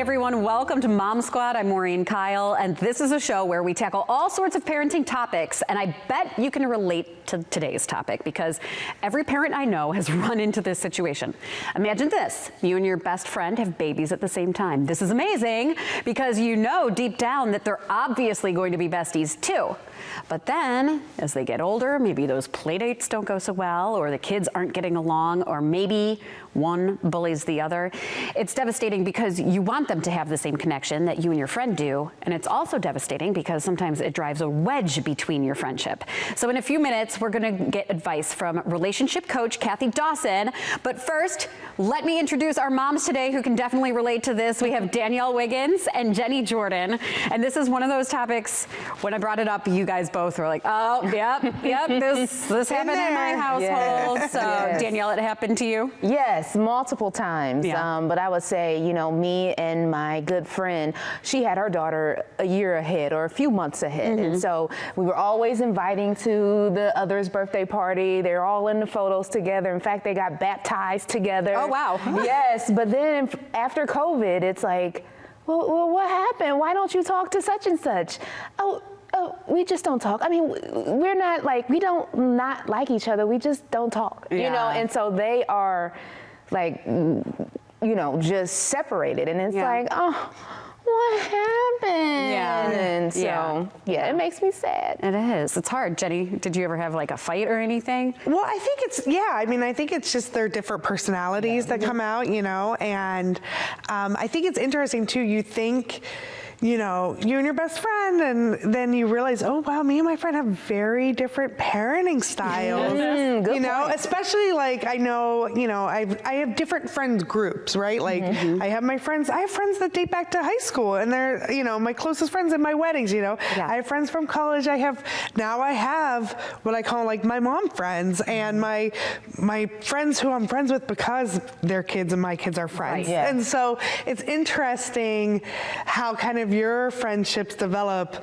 everyone, welcome to Mom Squad. I'm Maureen Kyle, and this is a show where we tackle all sorts of parenting topics, and I bet you can relate to today's topic because every parent I know has run into this situation. Imagine this, you and your best friend have babies at the same time. This is amazing because you know deep down that they're obviously going to be besties too. But then, as they get older, maybe those play dates don't go so well, or the kids aren't getting along, or maybe one bullies the other. It's devastating because you want them to have the same connection that you and your friend do, and it's also devastating because sometimes it drives a wedge between your friendship. So in a few minutes, we're gonna get advice from relationship coach Kathy Dawson. But first, let me introduce our moms today who can definitely relate to this. We have Danielle Wiggins and Jenny Jordan. And this is one of those topics, when I brought it up, you guys both were like, oh, yep, this happened in my household. Yes. So Danielle, it happened to you? Yes, multiple times. Yeah. But I would say, you know, me and my good friend, she had her daughter a year ahead or a few months ahead. And so we were always inviting to the other's birthday party. They're all in the photos together. In fact, they got baptized together. Oh, wow. Yes, but then after COVID, it's like, well, what happened? Why don't you talk to such and such? Oh, we just don't talk. I mean, we're not like, we don't not like each other. We just don't talk, you know? And so they are like, you know, just separated. And it's like, oh, what happened? Yeah. And so, yeah, it makes me sad. It is. It's hard. Jenny, did you ever have like a fight or anything? Well, I think it's, I mean, I think it's just their different personalities that come out, you know, and I think it's interesting too. You think, you know, you and your best friend, and then you realize, oh wow, me and my friend have very different parenting styles. Good you know, point. especially like I know, you know, I have different friends groups, right? Like I have friends that date back to high school, and they're, you know, my closest friends at my weddings. You know, I have friends from college. I have what I call like my mom friends, and my friends who I'm friends with because their kids and my kids are friends. Right. Yeah. And so it's interesting how kind of your friendships develop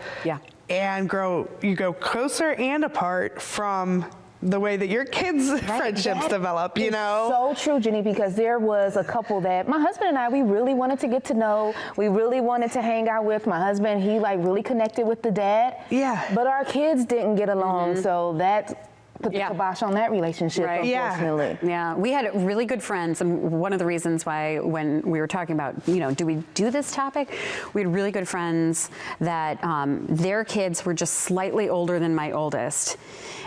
and grow. You go closer and apart from the way that your kids' friendships develop, you know? So true, Jenny, because there was a couple that my husband and I, we really wanted to get to know. We really wanted to hang out with. My husband, he like really connected with the dad. Yeah. But our kids didn't get along, so that put the kibosh on that relationship, unfortunately. Yeah, we had really good friends, and one of the reasons why when we were talking about, you know, do we do this topic, we had really good friends that their kids were just slightly older than my oldest.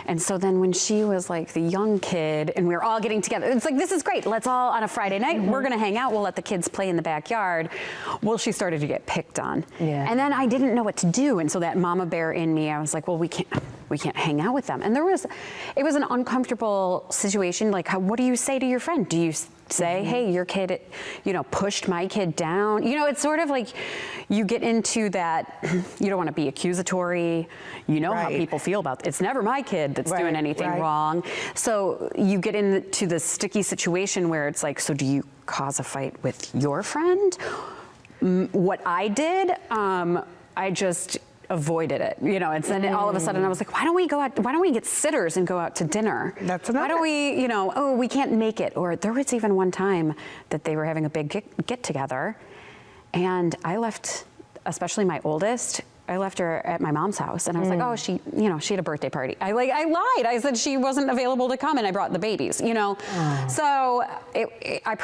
And so then when she was like the young kid and we were all getting together, it's like, this is great. Let's all on a Friday night, we're gonna hang out. We'll let the kids play in the backyard. Well, she started to get picked on. Yeah. And then I didn't know what to do. And so that mama bear in me, I was like, well, we can't hang out with them. And it was an uncomfortable situation. Like, what do you say to your friend? Do you say, hey, your kid, you know, pushed my kid down? You know, it's sort of like you get into that, you don't want to be accusatory. You know how people feel about it. It's never my kid that's doing anything wrong. So you get into this sticky situation where it's like, so do you cause a fight with your friend? What I did, I just avoided it, you know, and then all of a sudden I was like, why don't we go out, why don't we get sitters and go out to dinner? That's another. Why don't we, you know, oh, we can't make it. Or there was even one time that they were having a big get together and I left, especially my oldest, I left her at my mom's house and I was like, oh, she had a birthday party. I lied. I said she wasn't available to come and I brought the babies, you know? So I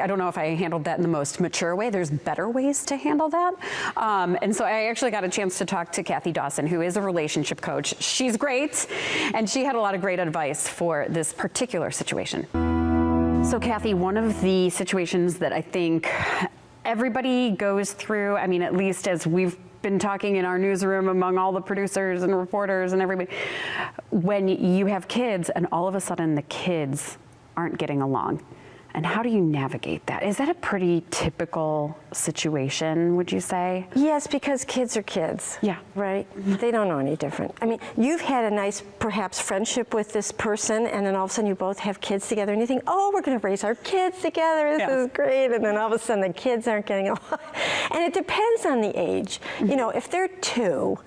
don't know if I handled that in the most mature way. There's better ways to handle that. And so I actually got a chance to talk to Kathy Dawson, who is a relationship coach. She's great. And she had a lot of great advice for this particular situation. So Kathy, one of the situations that I think everybody goes through, I mean, at least as we've been talking in our newsroom among all the producers and reporters and everybody, when you have kids and all of a sudden the kids aren't getting along. And how do you navigate that? Is that a pretty typical situation, would you say? Yes, because kids are kids. Yeah. Right? They don't know any different. I mean, you've had a nice, perhaps, friendship with this person, and then all of a sudden you both have kids together, and you think, oh, we're going to raise our kids together. This is great. And then all of a sudden the kids aren't getting along. And it depends on the age. You know, if they're 2,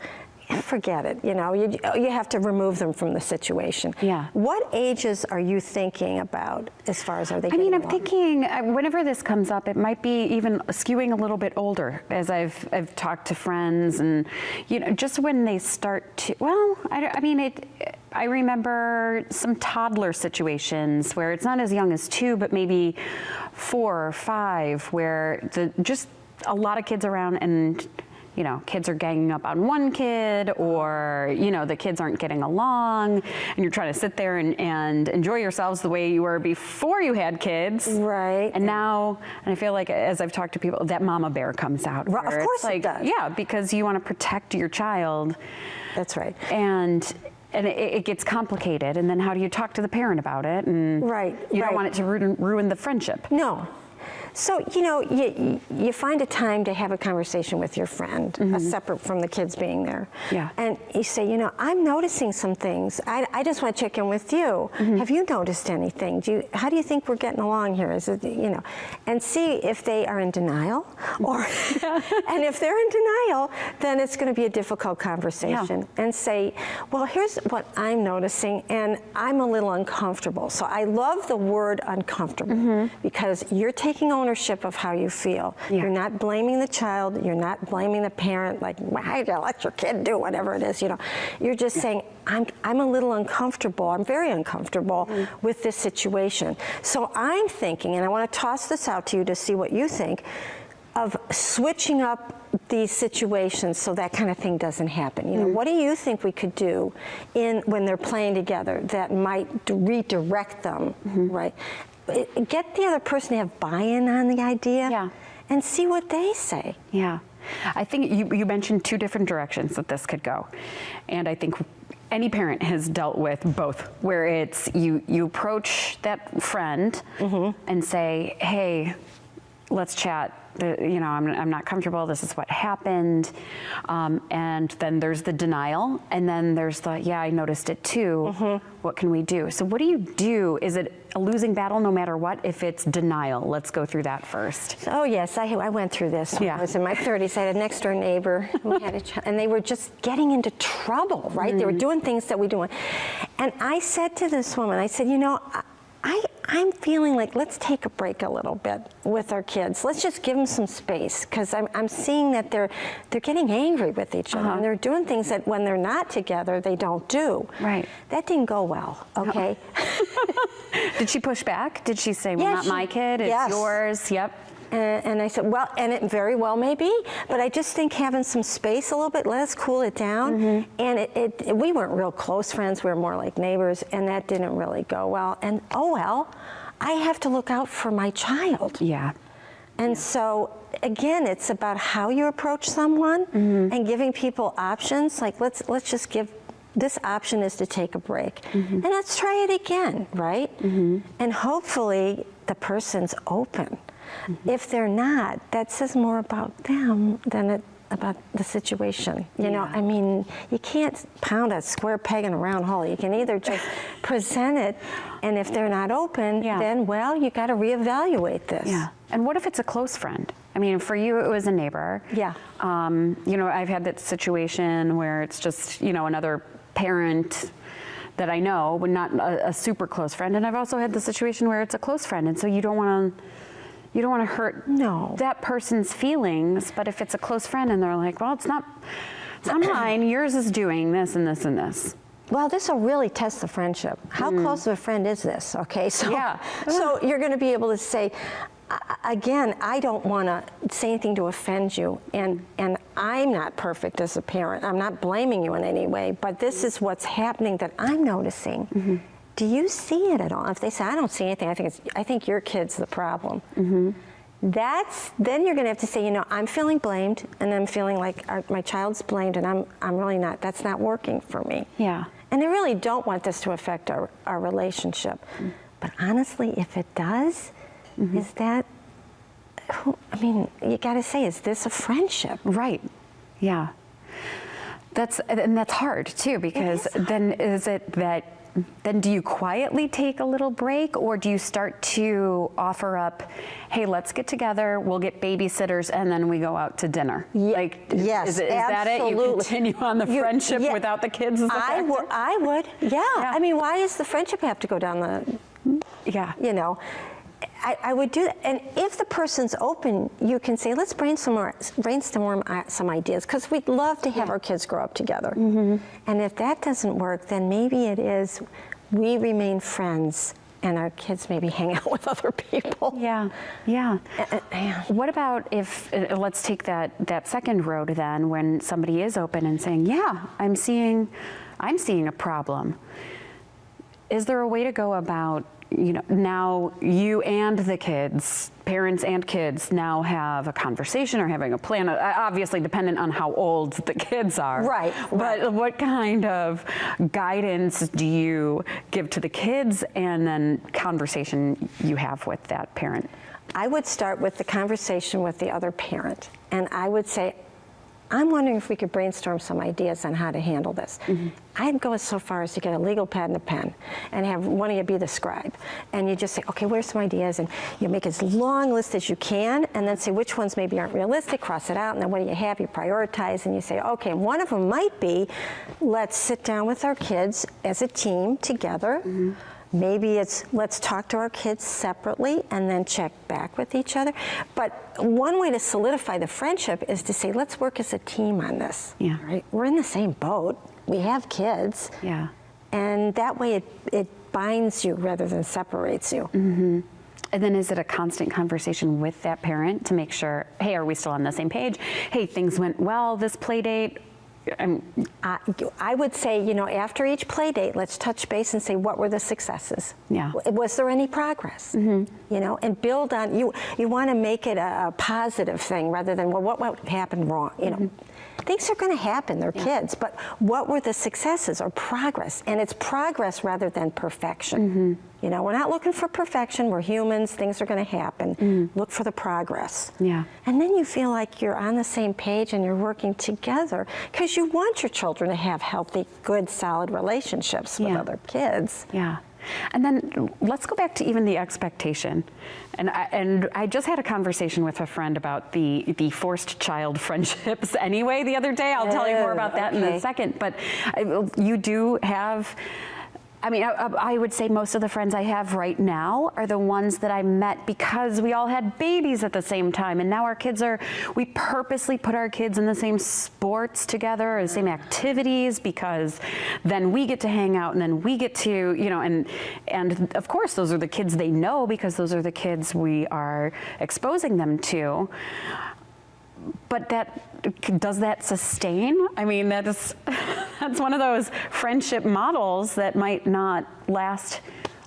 forget it. You know, you have to remove them from the situation. Yeah. What ages are you thinking about as far as are they? I mean, I'm along? thinking whenever this comes up, it might be even skewing a little bit older. As I've talked to friends, and you know, just when they start to. Well, I remember some toddler situations where it's not as young as 2, but maybe 4 or 5, where just a lot of kids around, and you know, kids are ganging up on one kid, or you know, the kids aren't getting along, and you're trying to sit there and enjoy yourselves the way you were before you had kids. Right. And now, and I feel like as I've talked to people, that mama bear comes out. Of course it does. Yeah, because you want to protect your child. That's right. And it gets complicated, and then how do you talk to the parent about it? And you don't want it to ruin the friendship. No. So, you know, you find a time to have a conversation with your friend, separate from the kids being there. Yeah. And you say, you know, I'm noticing some things. I just want to check in with you. Have you noticed anything? How do you think we're getting along here? Is it, you know, and see if they are in denial, or, and if they're in denial, then it's going to be a difficult conversation. Yeah. And say, well, here's what I'm noticing, and I'm a little uncomfortable. So I love the word uncomfortable, because you're taking ownership of how you feel. Yeah. You're not blaming the child. You're not blaming the parent. Like, why do you let your kid do whatever it is? You know, you're just saying, I'm a little uncomfortable. I'm very uncomfortable with this situation. So I'm thinking, and I want to toss this out to you to see what you think, of switching up these situations so that kind of thing doesn't happen. You know, what do you think we could do when they're playing together that might redirect them, right? Get the other person to have buy-in on the idea, and see what they say. Yeah, I think you mentioned 2 different directions that this could go, and I think any parent has dealt with both, where it's you approach that friend and say, hey, let's chat. You know, I'm not comfortable. This is what happened. And then there's the denial. And then there's the, yeah, I noticed it too. What can we do? So what do you do? Is it a losing battle no matter what if it's denial? Let's go through that first. Oh, yes. I went through this when I was in my 30s. I had a next door neighbor who had a child, and they were just getting into trouble, right? They were doing things that we don't. And I said to this woman, I said, you know, I'm feeling like let's take a break a little bit with our kids. Let's just give them some space, because I'm seeing that they're getting angry with each other, and they're doing things that when they're not together they don't do. Right. That didn't go well. Okay. Did she push back? Did she say, well, not my kid, it's yours? Yep. And I said, well, and it very well may be, but I just think having some space a little bit, let us cool it down. And we weren't real close friends, we were more like neighbors, and that didn't really go well. And oh well, I have to look out for my child. Yeah. And so, again, it's about how you approach someone and giving people options. Like, let's just give, this option is to take a break. And let's try it again, right? And hopefully the person's open. If they're not, that says more about them than about the situation. You know, I mean, you can't pound a square peg in a round hole. You can either just present it, and if they're not open, then, well, you got to reevaluate this. Yeah. And what if it's a close friend? I mean, for you, it was a neighbor. Yeah. You know, I've had that situation where it's just, you know, another parent that I know, but not a super close friend. And I've also had the situation where it's a close friend, and so you don't want to hurt that person's feelings. But if it's a close friend and they're like, well, it's not mine, yours is doing this and this and this. Well, this will really test the friendship. How close of a friend is this? Okay, so so you're going to be able to say, again, I don't want to say anything to offend you, and I'm not perfect as a parent. I'm not blaming you in any way, but this is what's happening that I'm noticing. Do you see it at all? If they say, I don't see anything, I think your kid's the problem. Then you're going to have to say, you know, I'm feeling blamed, and I'm feeling like my child's blamed, and I'm really not. That's not working for me. Yeah. And I really don't want this to affect our relationship. But honestly, if it does, is that? I mean, you got to say, is this a friendship? Right. Yeah. And that's hard too, because then then do you quietly take a little break, or do you start to offer up, hey, let's get together, we'll get babysitters, and then we go out to dinner? Like, yes, is that it? You continue on the friendship without the kids? I would, yeah. I mean, why does the friendship have to go down the, you know? I would do that. And if the person's open, you can say, let's brainstorm some ideas, because we'd love to have our kids grow up together. And if that doesn't work, then maybe it is we remain friends and our kids maybe hang out with other people. Yeah. What about if, let's take that second road then, when somebody is open and saying, yeah, I'm seeing a problem. Is there a way to go about, you know, now you and the kids, parents and kids, now have a conversation or having a plan, obviously dependent on how old the kids are. Right. But what kind of guidance do you give to the kids, and then conversation you have with that parent? I would start with the conversation with the other parent, and I would say, I'm wondering if we could brainstorm some ideas on how to handle this. I'd go so far as to get a legal pad and a pen and have one of you be the scribe. And you just say, okay, where's some ideas? And you make as long a list as you can, and then say which ones maybe aren't realistic, cross it out, and then what do you have? You prioritize, and you say, okay, one of them might be, let's sit down with our kids as a team together. Maybe it's, let's talk to our kids separately and then check back with each other. But one way to solidify the friendship is to say, let's work as a team on this. Yeah. Right? We're in the same boat. We have kids. Yeah. And that way it binds you rather than separates you. And then is it a constant conversation with that parent to make sure, hey, are we still on the same page? Hey, things went well this play date. I would say, you know, after each play date, let's touch base and say, what were the successes? Yeah. Was there any progress? You know, and build on, you want to make it a positive thing rather than, well, what happened wrong? You know, things are going to happen, they're kids, but what were the successes or progress? And it's progress rather than perfection. You know, we're not looking for perfection, we're humans, things are going to happen. Look for the progress. Yeah. And then you feel like you're on the same page and you're working together, because you want your children to have healthy, good, solid relationships with other kids. Yeah. And then let's go back to even the expectation. And I just had a conversation with a friend about the forced child friendships anyway the other day. I'll tell you more about that in a second. But you do have, I mean, I would say most of the friends I have right now are the ones that I met because we all had babies at the same time. And now our kids we purposely put our kids in the same sports together, or the same activities, because then we get to hang out and then we get to, you know, and of course those are the kids they know, because those are the kids we are exposing them to. But does that sustain? I mean, that's one of those friendship models that might not last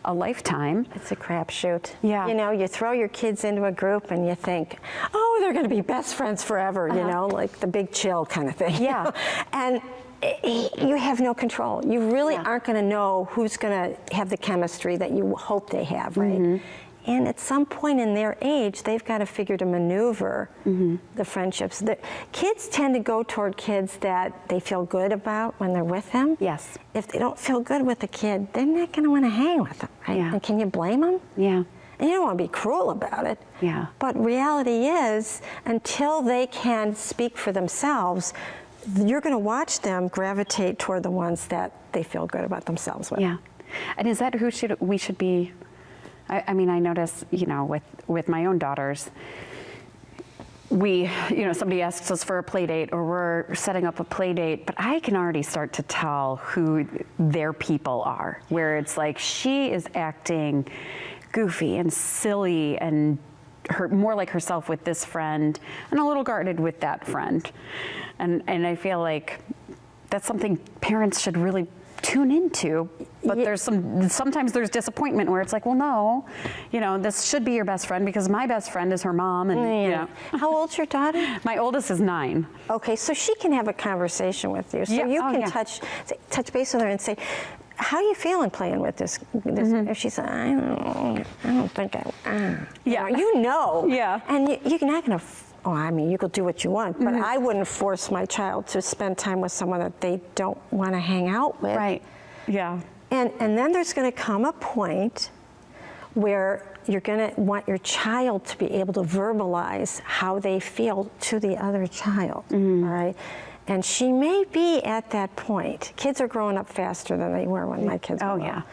a lifetime. It's a crapshoot. Yeah. You know, you throw your kids into a group and you think, oh, they're going to be best friends forever, you know, like the big chill kind of thing. Yeah. And you have no control. You really aren't going to know who's going to have the chemistry that you hope they have, right? And at some point in their age, they've got to figure to maneuver the friendships. The kids tend to go toward kids that they feel good about when they're with them. Yes. If they don't feel good with a kid, they're not going to want to hang with them, right? Yeah. And can you blame them? Yeah. And you don't want to be cruel about it. Yeah. But reality is, until they can speak for themselves, you're going to watch them gravitate toward the ones that they feel good about themselves with. Yeah. And is that who we should be? I mean, I notice, you know, with my own daughters, somebody asks us for a play date, or we're setting up a play date, but I can already start to tell who their people are, where it's like she is acting goofy and silly and more like herself with this friend and a little guarded with that friend. And I feel like that's something parents should really tune into, but sometimes there's disappointment where it's like, well, no, you know, this should be your best friend because my best friend is her mom, and you know. How old's your daughter? My oldest is 9. Okay, so she can have a conversation with you. So you can touch base with her and say, how are you feeling playing with this? If she said, I don't think I. Yeah. You know. Yeah. And you're not going to oh, I mean, you could do what you want, but I wouldn't force my child to spend time with someone that they don't want to hang out with. Right. Yeah. And then there's going to come a point where you're going to want your child to be able to verbalize how they feel to the other child, all right? And she may be at that point. Kids are growing up faster than they were when my kids were little.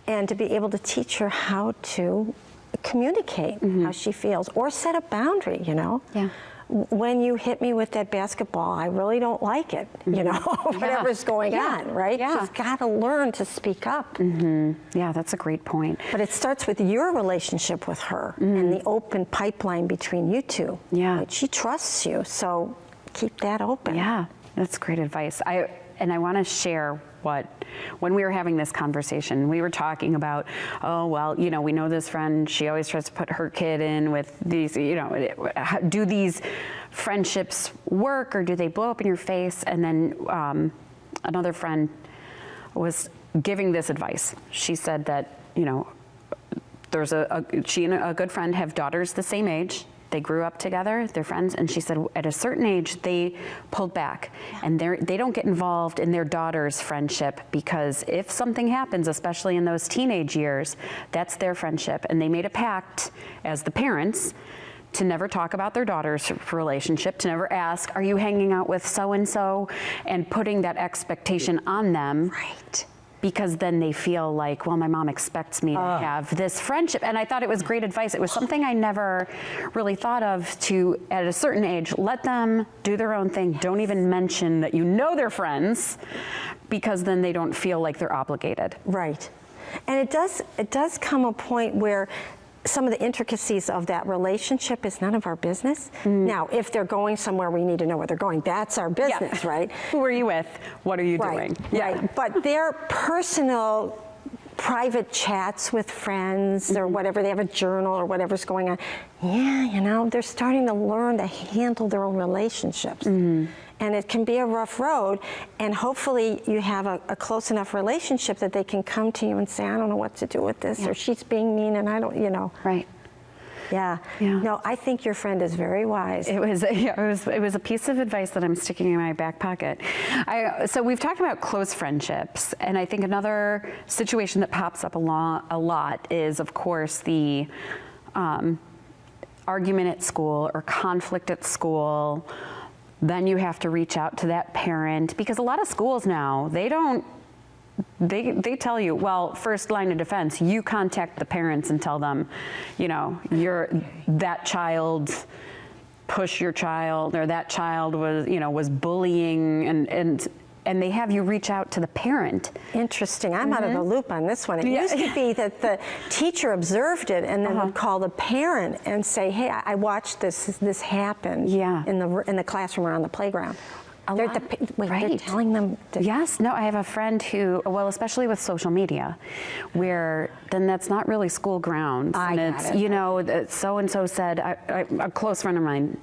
And to be able to teach her how to communicate how she feels, or set a boundary, you know? Yeah. When you hit me with that basketball, I really don't like it, you know, whatever's going on, right? Yeah. She's got to learn to speak up. Yeah, that's a great point. But it starts with your relationship with her and the open pipeline between you two. Yeah. Right? She trusts you, so keep that open. Yeah, that's great advice. I want to share when we were having this conversation, we were talking about, oh, well, you know, we know this friend, she always tries to put her kid in with these, you know, do these friendships work, or do they blow up in your face? And then another friend was giving this advice. She said that, you know, she and a good friend have daughters the same age. They grew up together, they're friends, and she said at a certain age they pulled back, and they don't get involved in their daughter's friendship, because if something happens, especially in those teenage years, that's their friendship. And they made a pact as the parents to never talk about their daughter's relationship, to never ask, are you hanging out with so-and-so, and putting that expectation on them. Right. Because then they feel like, well, my mom expects me to have this friendship. And I thought it was great advice. It was something I never really thought of, to, at a certain age, let them do their own thing. Don't even mention that you know they're friends, because then they don't feel like they're obligated. Right. And it does come a point where some of the intricacies of that relationship is none of our business. Now, if they're going somewhere, we need to know where they're going. That's our business, right? Who are you with? What are you doing? Right. But their personal, private chats with friends or whatever, they have a journal or whatever's going on. Yeah, you know, they're starting to learn to handle their own relationships. And it can be a rough road, and hopefully you have a close enough relationship that they can come to you and say, I don't know what to do with this, or she's being mean and I don't, you know. Right. Yeah. No, I think your friend is very wise. It was a piece of advice that I'm sticking in my back pocket. So we've talked about close friendships, and I think another situation that pops up a lot is, of course, the argument at school or conflict at school. Then you have to reach out to that parent, because a lot of schools now, they tell you, well, first line of defense, you contact the parents and tell them, you know, that child pushed your child, or that child was bullying, and they have you reach out to the parent. Interesting. I'm out of the loop on this one. It used to be that the teacher observed it and then would call the parent and say, hey, I watched this happen in the classroom or on the playground. They're telling them to... Yes, no, I have a friend who, well, especially with social media, where then that's not really school grounds. You know, so-and-so said, a close friend of mine,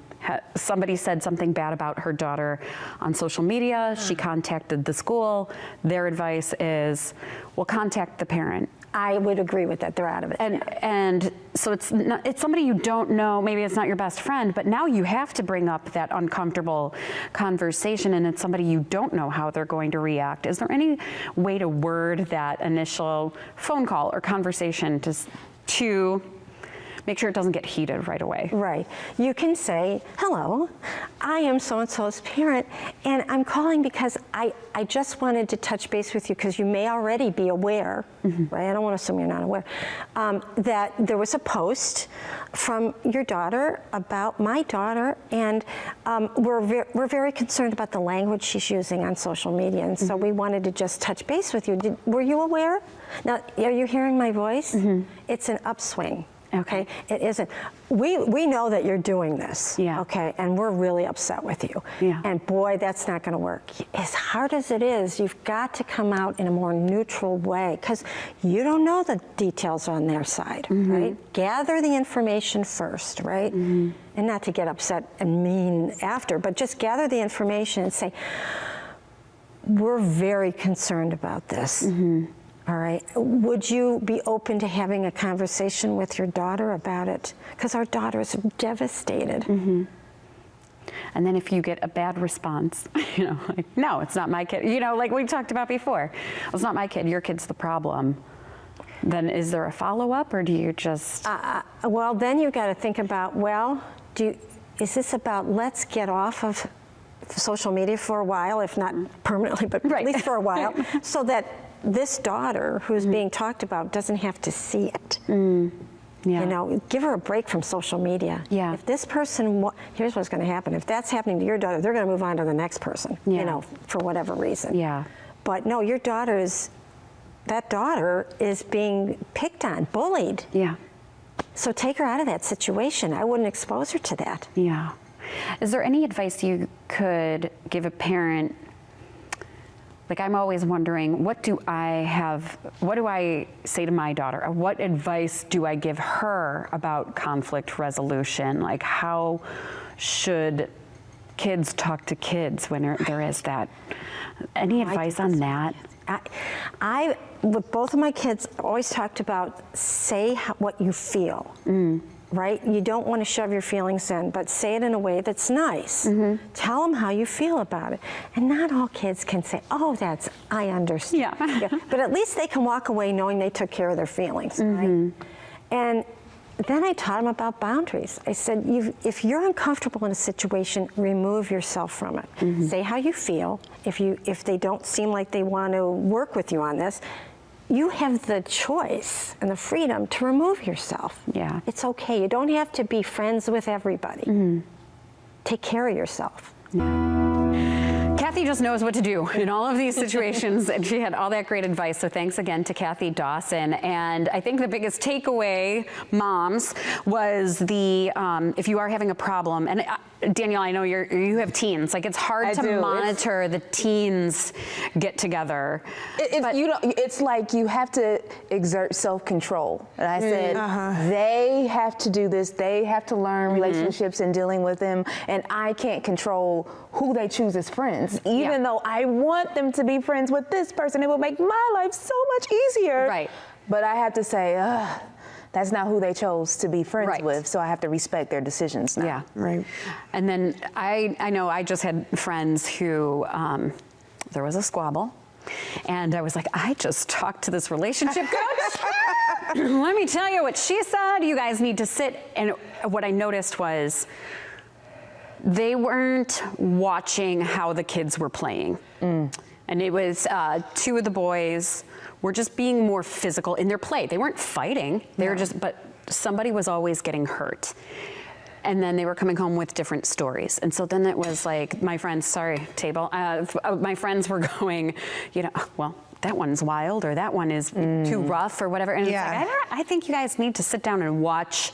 somebody said something bad about her daughter on social media. She contacted the school. Their advice is, well, contact the parent. I would agree with that. They're out of it. And so it's somebody you don't know. Maybe it's not your best friend, but now you have to bring up that uncomfortable conversation, and it's somebody you don't know how they're going to react. Is there any way to word that initial phone call or conversation to make sure it doesn't get heated right away? Right. You can say, hello, I am so-and-so's parent, and I'm calling because I just wanted to touch base with you, because you may already be aware, right? I don't want to assume you're not aware, that there was a post from your daughter about my daughter, and we're very concerned about the language she's using on social media, and so we wanted to just touch base with you. Were you aware? Now, are you hearing my voice? It's an upswing. Okay, it isn't. We know that you're doing this. Okay, and we're really upset with you. And boy, that's not going to work. As hard as it is, you've got to come out in a more neutral way, because you don't know the details on their side, right? Gather the information first, right? And not to get upset and mean after, but just gather the information and say, we're very concerned about this. All right. Would you be open to having a conversation with your daughter about it? Because our daughter is devastated. And then if you get a bad response, you know, like, no, it's not my kid, you know, like we talked about before, it's not my kid, your kid's the problem. Then is there a follow-up, or do you just? Well, then you got to think about, well, is this about let's get off of social media for a while, if not permanently, but at least for a while, so that this daughter who's being talked about doesn't have to see it. Yeah. You know, give her a break from social media. Yeah. If this person, here's what's going to happen. If that's happening to your daughter, they're going to move on to the next person, you know, for whatever reason. Yeah. But no, that daughter is being picked on, bullied. Yeah. So take her out of that situation. I wouldn't expose her to that. Yeah. Is there any advice you could give a parent? Like, I'm always wondering, what do I say to my daughter? What advice do I give her about conflict resolution? Like, how should kids talk to kids when there is that? Any advice on that? I, with both of my kids, always talked about say what you feel. Right? You don't want to shove your feelings in, but say it in a way that's nice. Tell them how you feel about it. And not all kids can say, oh, I understand. Yeah. But at least they can walk away knowing they took care of their feelings, right? And then I taught them about boundaries. I said, if you're uncomfortable in a situation, remove yourself from it. Say how you feel. If they don't seem like they want to work with you on this, you have the choice and the freedom to remove yourself. Yeah. It's okay. You don't have to be friends with everybody. Take care of yourself. Kathy just knows what to do in all of these situations, and she had all that great advice. So thanks again to Kathy Dawson. And I think the biggest takeaway, moms, was if you are having a problem, and Danielle, I know you have teens. Like, it's hard to monitor the teens get together. It's like you have to exert self-control. And I said, they have to do this. They have to learn relationships and dealing with them. And I can't control who they choose as friends. Even though I want them to be friends with this person, it would make my life so much easier. Right. But I have to say, that's not who they chose to be friends with, so I have to respect their decisions now. Yeah, right. And then I know I just had friends who, there was a squabble, and I was like, I just talked to this relationship coach. Let me tell you what she said. You guys need to sit. And what I noticed was they weren't watching how the kids were playing. And it was two of the boys were just being more physical in their play. They weren't fighting. They were but somebody was always getting hurt. And then they were coming home with different stories. And so then it was like, my friends, my friends were going, you know, well, that one's wild, or that one is too rough, or whatever. And it's like, I think you guys need to sit down and watch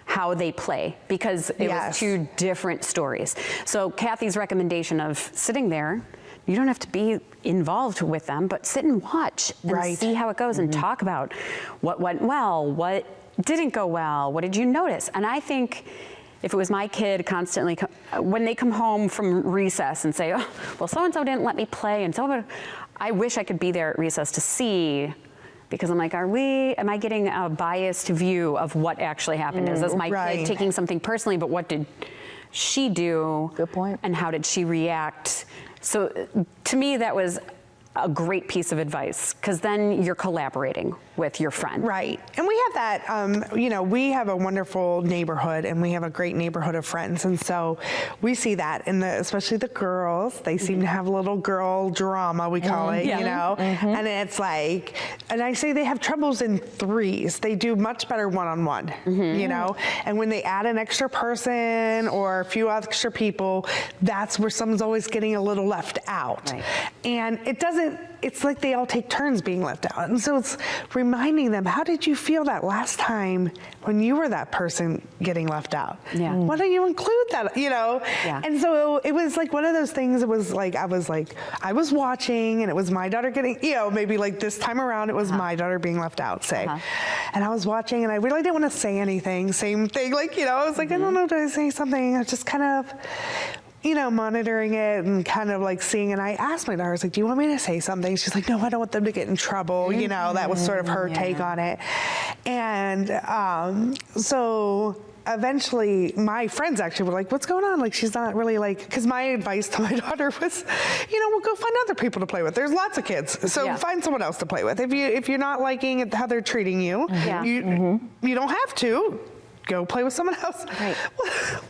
how they play, because it was two different stories. So Kathy's recommendation of sitting there, you don't have to be involved with them, but sit and watch and see how it goes and talk about what went well, what didn't go well, what did you notice? And I think if it was my kid constantly, when they come home from recess and say, oh, well, so-and-so didn't let me play, and I wish I could be there at recess to see, because I'm like, am I getting a biased view of what actually happened? Is this my kid taking something personally, but what did she do? Good point. And how did she react? So to me, that was a great piece of advice, because then you're collaborating with your friend. Right. And we have that, you know, we have a wonderful neighborhood, and we have a great neighborhood of friends. And so we see that especially the girls, they seem to have a little girl drama, we call it, you know, and it's like, and I say they have troubles in threes. They do much better one-on-one, you know, and when they add an extra person or a few extra people, that's where someone's always getting a little left out. Right. And it's like they all take turns being left out. And so it's reminding them, how did you feel that last time when you were that person getting left out? Yeah. Why don't you include that, you know? Yeah. And so it was like one of those things, it was like, I was watching, and it was my daughter getting, you know, maybe like this time around, it was my daughter being left out, say. And I was watching, and I really didn't want to say anything, same thing, like, you know, I was like, I don't know, did I say something? I was just kind of, you know, monitoring it and kind of like seeing, and I asked my daughter, I was like, do you want me to say something? She's like, no, I don't want them to get in trouble. You know, that was sort of her take on it. And so eventually my friends actually were like, what's going on? Like, she's not really like, because my advice to my daughter was, we'll go find other people to play with. There's lots of kids, so find someone else to play with. If you're not liking how they're treating you, you don't have to. Go play with someone else. Right.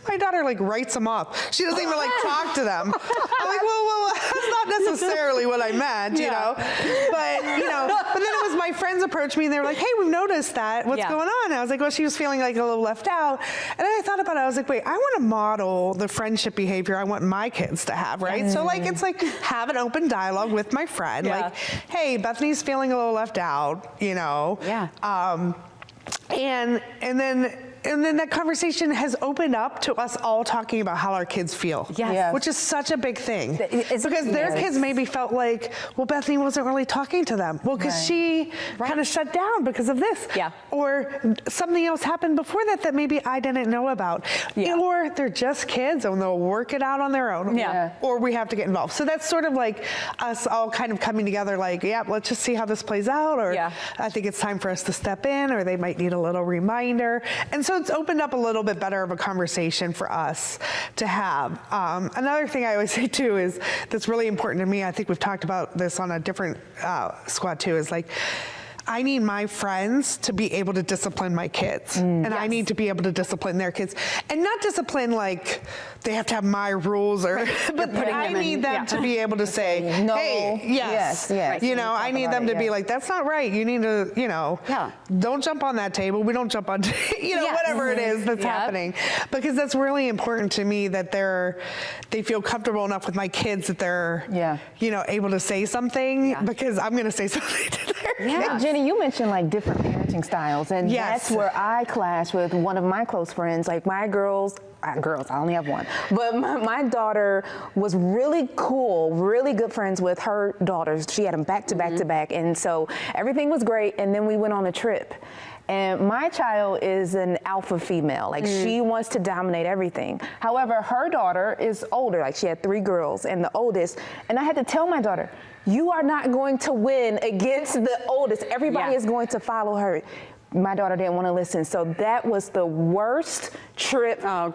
My daughter writes them off. She doesn't even talk to them. I'm like, well, that's not necessarily what I meant, you know. But but then it was my friends approached me and they were like, hey, we've noticed that. What's going on? And I was like, well, she was feeling a little left out. And then I thought about it. I was like, wait, I want to model the friendship behavior I want my kids to have, right? So it's have an open dialogue with my friend. Like, hey, Bethany's feeling a little left out, Yeah. And then that conversation has opened up to us all talking about how our kids feel. Yes. Which is such a big thing. Because their kids maybe felt like, well, Bethany wasn't really talking to them. Well, because she kind of shut down because of this. Yeah. Or something else happened before that maybe I didn't know about. Yeah. Or they're just kids and they'll work it out on their own. Yeah. Or we have to get involved. So that's sort of us all kind of coming together let's just see how this plays out. Or I think it's time for us to step in, or they might need a little reminder. And so it's opened up a little bit better of a conversation for us to have. Another thing I always say too is that's really important to me. I think we've talked about this on a different squad too. Is I need my friends to be able to discipline my kids, and I need to be able to discipline their kids, and not discipline they have to have my rules, but I need them to be able to say, no, hey, yes. I need them to be like, that's not right. You need to, don't jump on that table. We don't jump on, whatever it is that's happening, because that's really important to me that they feel comfortable enough with my kids that they're, able to say something, because I'm going to say something to their kids. Jenny, you mentioned different parenting styles, and that's where I clash with one of my close friends. My girls, I only have one, but my daughter was really cool, really good friends with her daughters. She had them back to back to back, and so everything was great. And then we went on a trip. And my child is an alpha female. She wants to dominate everything. However, her daughter is older. She had 3 girls and the oldest. And I had to tell my daughter, you are not going to win against the oldest. Everybody is going to follow her. My daughter didn't want to listen. So that was the worst trip ever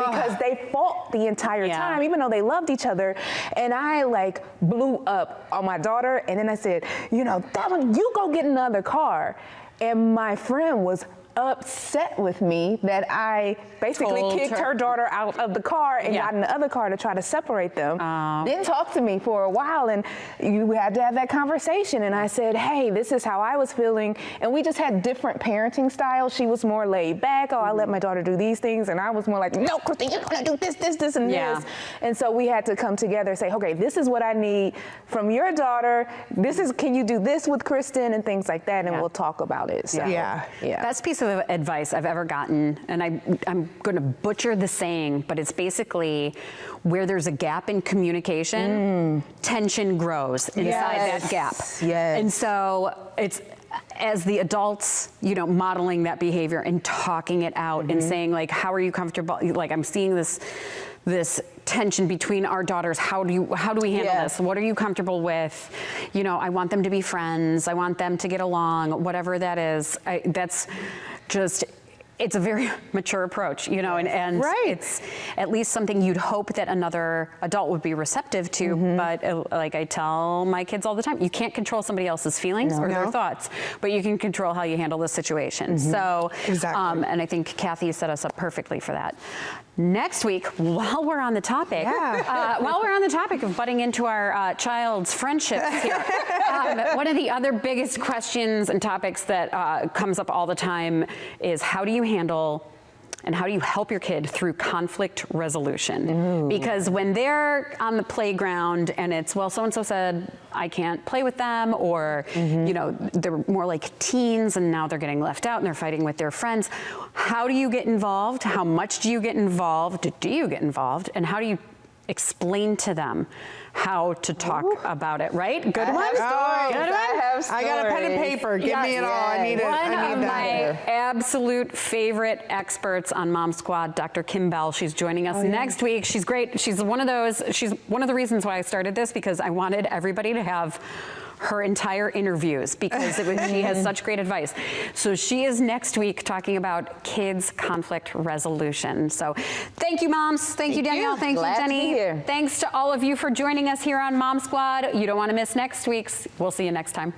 because they fought the entire time, even though they loved each other. And I blew up on my daughter. And then I said, Devin, you go get another car. And my friend was upset with me that I basically kicked her daughter out of the car and got in the other car to try to separate them. Didn't talk to me for a while, and you had to have that conversation. And I said, hey, this is how I was feeling. And we just had different parenting styles. She was more laid back. I let my daughter do these things. And I was more like, no, Kristen, you're gonna do this, and this. And so we had to come together and say, okay, this is what I need from your daughter. Can you do this with Kristen and things like that? And we'll talk about it. So, That's a piece of advice I've ever gotten, and I'm going to butcher the saying, but it's basically where there's a gap in communication, tension grows inside that gap. And so it's as the adults, modeling that behavior and talking it out and saying how are you comfortable? I'm seeing this tension between our daughters. How do we handle this? What are you comfortable with? I want them to be friends. I want them to get along, whatever that is. That's just, it's a very mature approach, and it's at least something you'd hope that another adult would be receptive to. But I tell my kids all the time, you can't control somebody else's feelings or their thoughts, but you can control how you handle the situation. So, and I think Kathy set us up perfectly for that. Next week, while we're on the topic, of butting into our child's friendships here, one of the other biggest questions and topics that comes up all the time is how do you handle and how do you help your kid through conflict resolution? Because when they're on the playground and it's, well, so-and-so said, I can't play with them, or, they're more like teens and now they're getting left out and they're fighting with their friends. How do you get involved? How much do you get involved? Do you get involved? And how do you explain to them how to talk about it, right? Good one? I got a pen and paper. Give me it all. I need One of my absolute favorite experts on Mom Squad, Dr. Kim Bell. She's joining us next week. She's great. She's one of the reasons why I started this, because I wanted everybody to have her entire interviews because she has such great advice. So she is next week talking about kids conflict resolution. So thank you, moms. Thank you, Danielle. Thank you, Glad to be Jenny. here. Thanks to all of you for joining us here on Mom Squad. You don't want to miss next week's. We'll see you next time.